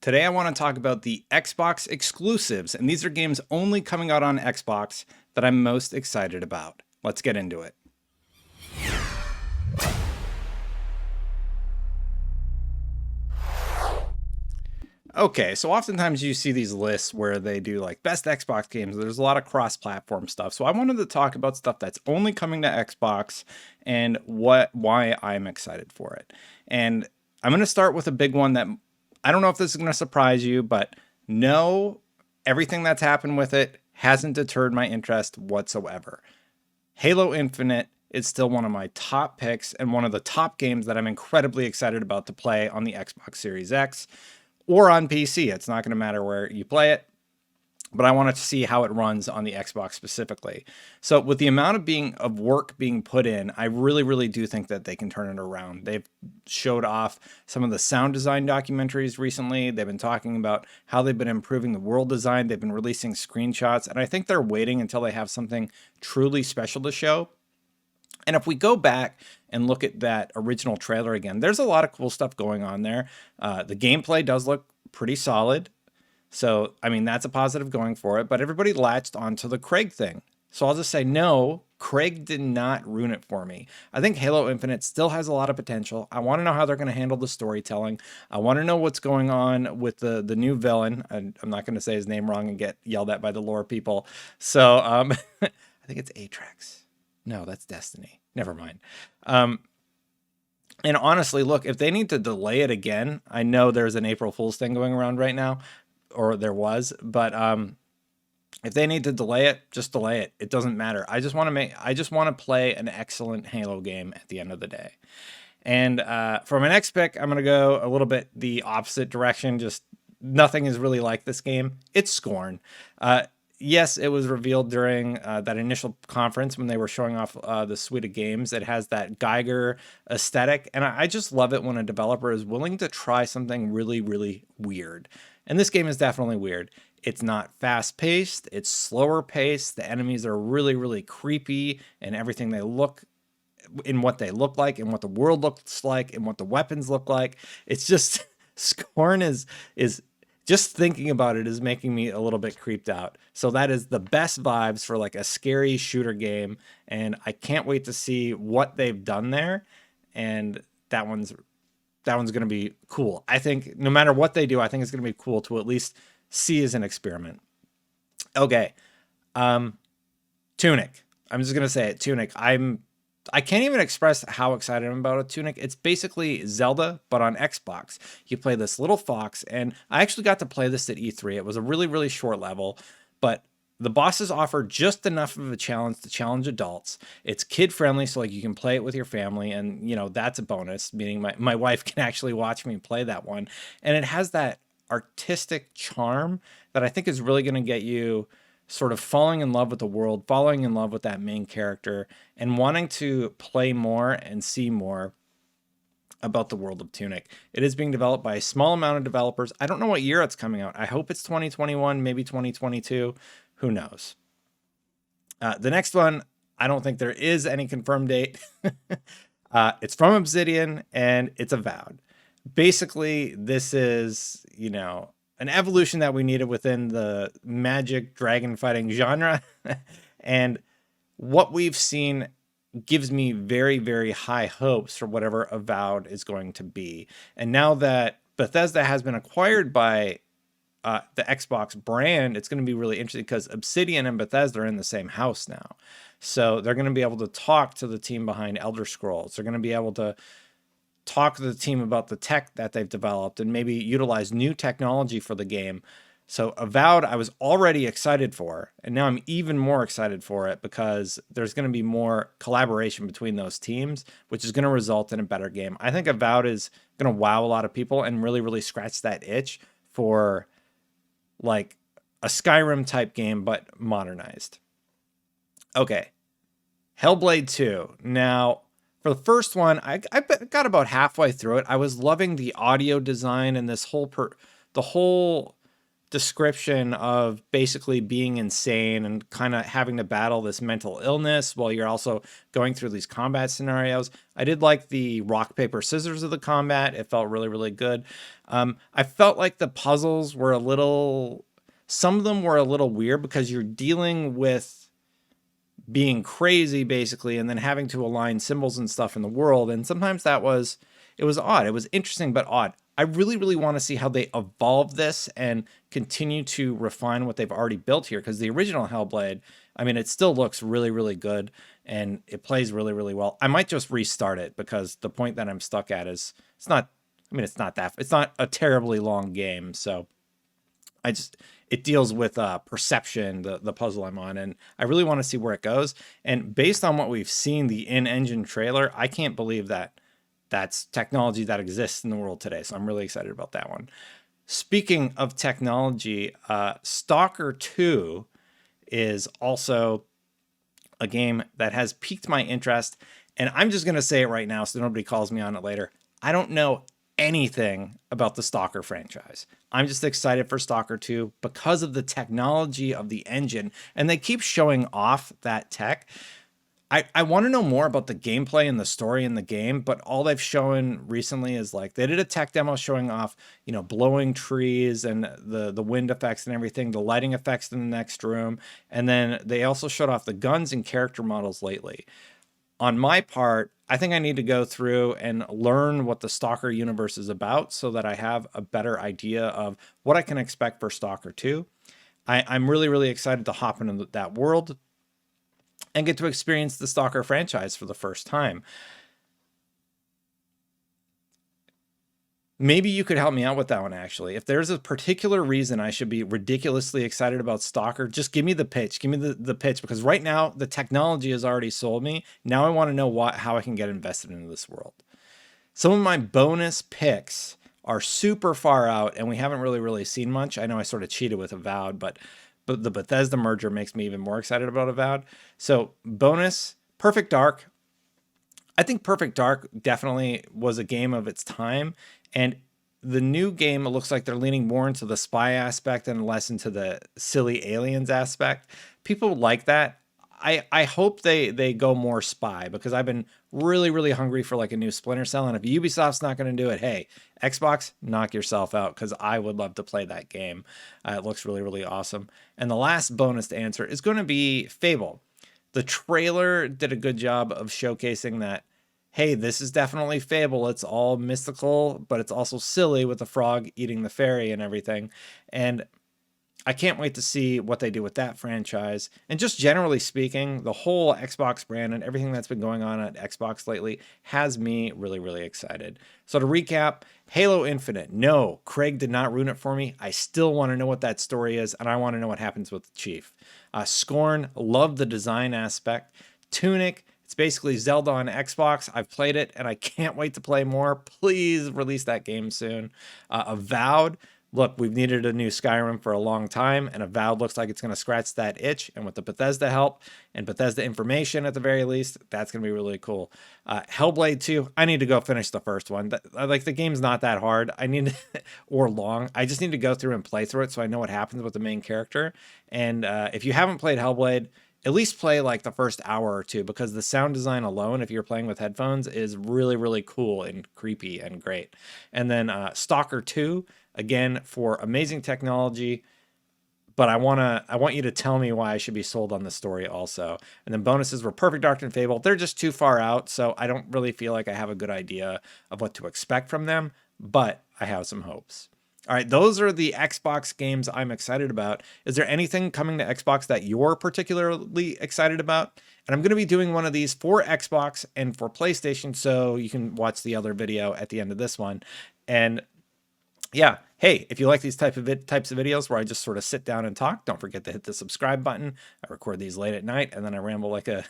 Today I want to talk about the Xbox exclusives, and these are games only coming out on Xbox that I'm most excited about. Let's get into it. Okay, so oftentimes you see these lists where they do like best Xbox games. There's a lot of cross-platform stuff. So I wanted to talk about stuff that's only coming to Xbox and why I'm excited for it. And I'm going to start with a big one that I don't know if this is going to surprise you, but no, everything that's happened with it hasn't deterred my interest whatsoever. Halo Infinite is still one of my top picks and one of the top games that I'm incredibly excited about to play on the Xbox Series X or on PC. It's not going to matter where you play it, but I wanted to see how it runs on the Xbox specifically. So with the amount of work being put in, I really do think that they can turn it around. They've showed off some of the sound design documentaries recently. They've been talking about how they've been improving the world design. They've been releasing screenshots, and I think they're waiting until they have something truly special to show. And if we go back and look at that original trailer again, there's a lot of cool stuff going on there. The gameplay does look pretty solid. So, I mean, that's a positive going for it. But everybody latched onto the Craig thing. So I'll just say, no, Craig did not ruin it for me. I think Halo Infinite still has a lot of potential. I want to know how they're going to handle the storytelling. I want to know what's going on with the new villain. I'm not going to say his name wrong and get yelled at by the lore people. So I think it's Atrax. No, that's Destiny. Never mind. And honestly, look, if they need to delay it again, I know there's an April Fool's thing going around right now, or there was, but if they need to delay it, just delay it. It doesn't matter. I just want to play an excellent Halo game at the end of the day. And for my next pick, I'm going to go a little bit the opposite direction. Just nothing is really like this game. It's Scorn. Yes, it was revealed during that initial conference when they were showing off the suite of games. It has that Geiger aesthetic, and I just love it when a developer is willing to try something really weird. And this game is definitely weird. It's not fast-paced, it's slower-paced. The enemies are really creepy, and everything they look in what they look like, and what the world looks like, and what the weapons look like. It's just Scorn is just thinking about it is making me a little bit creeped out. So that is the best vibes for like a scary shooter game. And I can't wait to see what they've done there. And that one's going to be cool. I think no matter what they do, I think it's going to be cool to at least see as an experiment. Okay. Tunic. I'm just going to say it. Tunic. I can't even express how excited I'm about a Tunic. It's basically Zelda, but on Xbox. You play this little fox, and I actually got to play this at E3. It was a really short level, but the bosses offer just enough of a challenge to challenge adults. It's kid-friendly, so like you can play it with your family, and you know that's a bonus, meaning my wife can actually watch me play that one. And it has that artistic charm that I think is really going to get you sort of falling in love with the world, falling in love with that main character, and wanting to play more and see more about the world of Tunic. It is being developed by a small amount of developers. I don't know what year it's coming out. I hope it's 2021, maybe 2022. Who knows? The next one, I don't think there is any confirmed date. It's from Obsidian, and it's Avowed. Basically, this is, an evolution that we needed within the magic dragon fighting genre. And what we've seen gives me very high hopes for whatever Avowed is going to be. And now that Bethesda has been acquired by the Xbox brand, it's going to be really interesting because Obsidian and Bethesda are in the same house now. So they're going to be able to talk to the team behind Elder Scrolls. They're going to be able to talk to the team about the tech that they've developed and maybe utilize new technology for the game. So Avowed, I was already excited for, and now I'm even more excited for it because there's going to be more collaboration between those teams, which is going to result in a better game. I think Avowed is going to wow a lot of people and really scratch that itch for like a Skyrim type game, but modernized. Okay. Hellblade 2. Now, for the first one, I got about halfway through it. I was loving the audio design and this whole the whole description of basically being insane and kind of having to battle this mental illness while you're also going through these combat scenarios. I did like the rock, paper, scissors of the combat. It felt really, really good. I felt like the puzzles were some of them were a little weird because you're dealing with being crazy basically and then having to align symbols and stuff in the world. And sometimes it was odd. It was interesting, but odd. I really, really want to see how they evolve this and continue to refine what they've already built here. Because the original Hellblade, I mean, it still looks really, really good and it plays really, really well. I might just restart it because the point that I'm stuck at is it's not a terribly long game. So it deals with perception, the puzzle I'm on, and I really want to see where it goes. And based on what we've seen, the in-engine trailer, I can't believe that that's technology that exists in the world today. So I'm really excited about that one. Speaking of technology, Stalker 2 is also a game that has piqued my interest. And I'm just going to say it right now so nobody calls me on it later. I don't know anything about the Stalker franchise. I'm just excited for Stalker 2 because of the technology of the engine. And they keep showing off that tech. I want to know more about the gameplay and the story in the game, but all they've shown recently is like they did a tech demo showing off, blowing trees and the wind effects and everything, the lighting effects in the next room. And then they also showed off the guns and character models lately. On my part, I think I need to go through and learn what the Stalker universe is about so that I have a better idea of what I can expect for Stalker 2. I'm really, really excited to hop into that world and get to experience the Stalker franchise for the first time. Maybe you could help me out with that one, actually. If there's a particular reason I should be ridiculously excited about Stalker, just give me the pitch. Give me the pitch, because right now the technology has already sold me. Now I want to know how I can get invested into this world. Some of my bonus picks are super far out, and we haven't really seen much. I know I sort of cheated with Avowed, but the Bethesda merger makes me even more excited about Avowed. So bonus, Perfect Dark. I think Perfect Dark definitely was a game of its time. And the new game, it looks like they're leaning more into the spy aspect and less into the silly aliens aspect. People like that. I hope they go more spy, because I've been really hungry for like a new Splinter Cell. And if Ubisoft's not going to do it, hey, Xbox, knock yourself out, because I would love to play that game. It looks really awesome. And the last bonus to answer is going to be Fable. The trailer did a good job of showcasing that, hey, this is definitely Fable. It's all mystical, but it's also silly with the frog eating the fairy and everything. And I can't wait to see what they do with that franchise. And just generally speaking, the whole Xbox brand and everything that's been going on at Xbox lately has me really excited. So to recap, Halo Infinite. No, Craig did not ruin it for me. I still want to know what that story is, and I want to know what happens with the Chief. Scorn, love the design aspect. Tunic, it's basically Zelda on Xbox. I've played it, and I can't wait to play more. Please release that game soon. Avowed. Look, we've needed a new Skyrim for a long time, and Avowed looks like it's going to scratch that itch. And with the Bethesda help and Bethesda information at the very least, that's going to be really cool. Hellblade 2, I need to go finish the first one. Like, the game's not that hard. Or long. I just need to go through and play through it so I know what happens with the main character. And if you haven't played Hellblade, at least play like the first hour or two, because the sound design alone, if you're playing with headphones, is really cool and creepy and great. And then Stalker 2, again, for amazing technology, but I want you to tell me why I should be sold on the story also. And then bonuses were Perfect Dark and Fable. They're just too far out, so I don't really feel like I have a good idea of what to expect from them, but I have some hopes. All right, those are the Xbox games I'm excited about. Is there anything coming to Xbox that you're particularly excited about? And I'm going to be doing one of these for Xbox and for PlayStation, so you can watch the other video at the end of this one. And yeah, hey, if you like these types of videos where I just sort of sit down and talk, don't forget to hit the subscribe button. I record these late at night, and then I ramble like a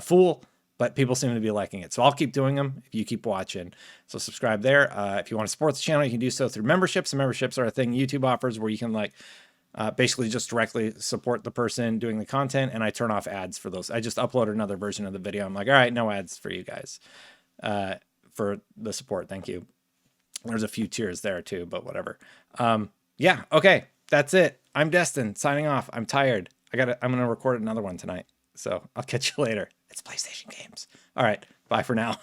fool. But people seem to be liking it. So I'll keep doing them if you keep watching. So subscribe there. If you want to support the channel, you can do so through memberships. And memberships are a thing YouTube offers where you can basically just directly support the person doing the content. And I turn off ads for those. I just upload another version of the video. I'm like, all right, no ads for you guys for the support. Thank you. There's a few tiers there too, but whatever. Yeah, okay. that's it. I'm Destin, signing off. I'm tired. I'm gonna record another one tonight. So I'll catch you later. It's PlayStation games. All right. Bye for now.